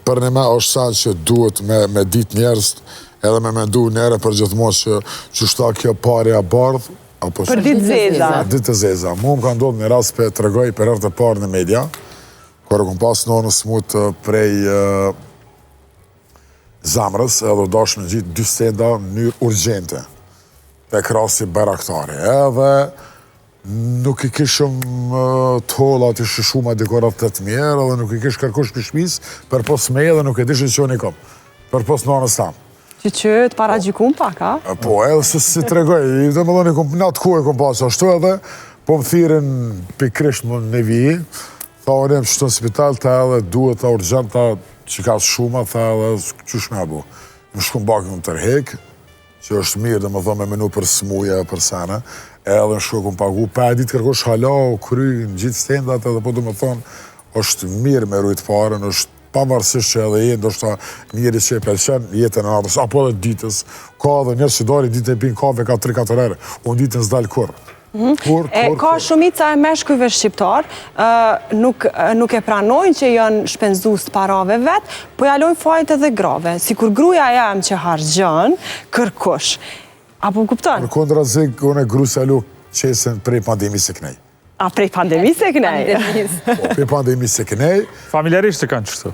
për një me është sa që duhet me ditë njerës edhe me mendu njerë për gjithmonë që shta kjo parja bardhë. Për ditë zeza. Ditë zeza. Mu më ka ndodhë një rast për të regoj për herë të parë në media, kërë kom pas në smut prej zamrës edhe dashë me gjitë 2 stenda në mënyrë urgjente të krasi baraktari. Edhe nuk i kishëm t'holla të shishuma dekorat 8.000 edhe nuk i kish kërkush për shpis për pos me edhe nuk e dishin që unë i kom. Për pos nonës tamë. Që të para gjikun pak, a? Po, edhe se si të regoj. Dhe më dhoni, në atë kohë e kom pasë ashtu edhe, po më thirin pikrisht më në vijë, tha unë jem qëtë në spital, ta edhe duhet ta urgjent, ta që ka shuma, tha edhe qysh me abu. Më shkum bakë në tërhek, që është mirë dhe më dhëmë me menu për smuja për sene, edhe në shku kom pagu, pa e ditë kërkosh hala o kry në gjithë stendat edhe po du më thonë, është mirë me rujtë parën, është pavarësisht që edhe jenë, do shta njëri që e pelqen jetën e ardhës, apo edhe ditës, ka edhe njerë që dori ditë e pinë kafe ka 3-4 herë, unë ditën s'dalë kur. Ka shumica e meshkujve shqiptar, nuk e pranojnë që janë shpenzus të parave vetë, po jalojnë fajt edhe grave, si kur gruja jam që hargjën, kërkush. Apo kupton? Në kondra zik, unë e gru se alu qesen prej pandemisë e kënej. A prej pandemisë e kënej? Po, prej pandemisë e kënej. Familjarisht të kanë qështu.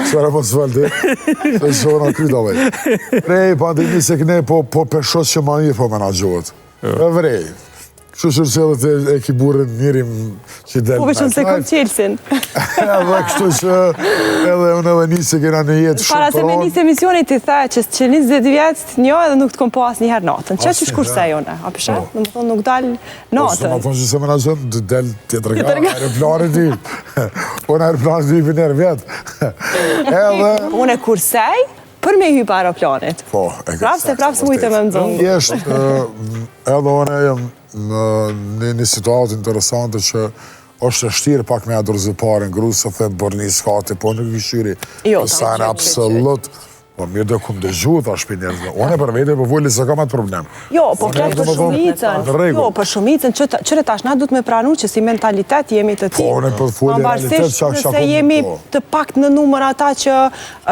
Qëra po të svaldi, se shona kryta vej. Prej pandemisë e kënej, po përshot që ma mirë po menagjohet. E vrej. Kështu që edhe e ki burën njërim që delë po veçën se kom qelsin. Edhe kështu që edhe unë edhe njëse kena në jetë shumë para se me njëse emisionit të thaj që 20 vjetë të një edhe nuk të kom po asë njëherë natën. Që që shkurse jone? A përshet? Në më thonë nuk dalë natën. Në më thonë që se menagjon, delë tjetërga, aeroplanit i. Unë aeroplanit i për njerë vjetë. Unë e kursej për me hypa aeroplanit. Po, e këtë. Prapë se mujtë me mëzonë. Jeshtë, edhe unë e jem në një situatë interesante që është e shtirë pak me adurëzë pare në grusë, se them bërni s'kati, po në këshyri. Jo, sajnë absolut. Po mirë dhe kumë dëgju, ta shpi njerëzve. Unë e për vete, për vulli se kam atë problem. Jo, po këtë për shumicën. Jo, për shumicën, qëre tash na du të me pranu që si mentalitet jemi të ti. Po, unë e për fulli realitet që nëse jemi të pak në numër ata që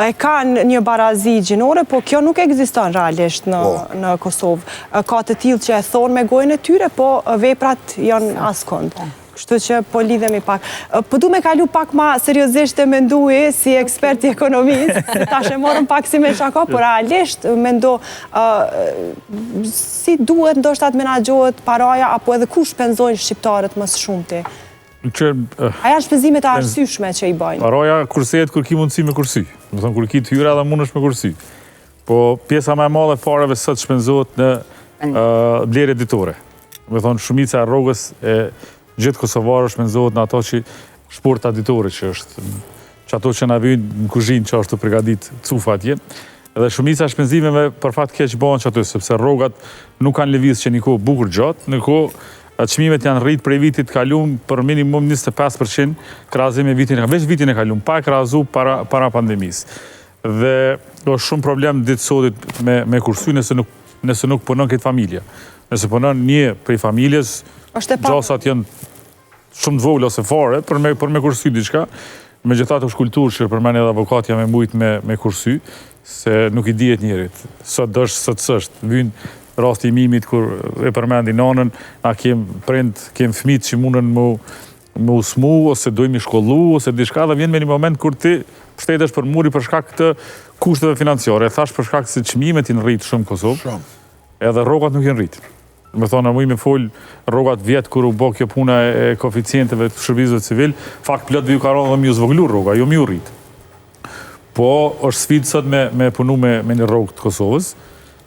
e kanë një barazi gjinore, po kjo nuk ekziston realisht në Kosovë. Ka të tillë që e thonë me gojën e tyre, po veprat janë askund. Kështu që po lidhemi pak. Po du me kalu pak ma seriosisht e mendui si eksperti ekonomisë, ta shë morëm pak si me shaka, por realisht mendo si duhet ndoshta të menagjohet paraja, apo edhe ku shpenzojnë shqiptarët më së shumti? A janë shpenzimet e arsyeshme që i bëjnë? Paraja kursejet kur ki mundësi me kursy. Më thonë, kur ki të hyra dhe mund është me kursy. Po pjesa me madhe pareve sot shpenzohet në blerje ditore. Më thonë, shumica e rrogës e gjithë Kosovarë shpenzohet në ato që shport aditore që është, që ato që na vynë në kuzhinë që është të pregadit cufa atje. Edhe shumica shpenzimeve për fat keq bëhen që ato, sepse rrogat nuk kanë lëviz që një kohë bukur gjatë, në kohë çmimet janë rritë prej vitit kalum për minimum 25% krahazim me veç vitin e kalum, pa krahazu para pandemisë. Dhe është shumë problem ditë sotit me kursy nëse nuk punon këtë familja. Nëse punon një prej familjes, gjasat janë shumë të vogla ose fare për me kursy diçka, me gjithatë është kulturë që për mene edhe avokatja me mujtë me kursy, se nuk i dihet njerit. Sot dështë, sot sështë. Vynë rasti i mimit kur e përmendi nanën, na kem prind, kem fëmijë që mundën me usmu, ose dojmë i shkollu, ose diçka, dhe vjen me një moment kur ti shtetesh për muri për shkak të kushteve financiare. Thash për shkak se çmimet janë rritë shumë në Kosovë, edhe rrogat nuk janë rritë. Me thonë, mu i me folë rrogat vjetë kur u bo kjo puna e koeficienteve të shërbizve civil, fakt plot viju ka rroga dhe mi u zvoglu rroga, jo mi u rritë. Po, është sfidë sot me punu me një rrogë të Kosovës,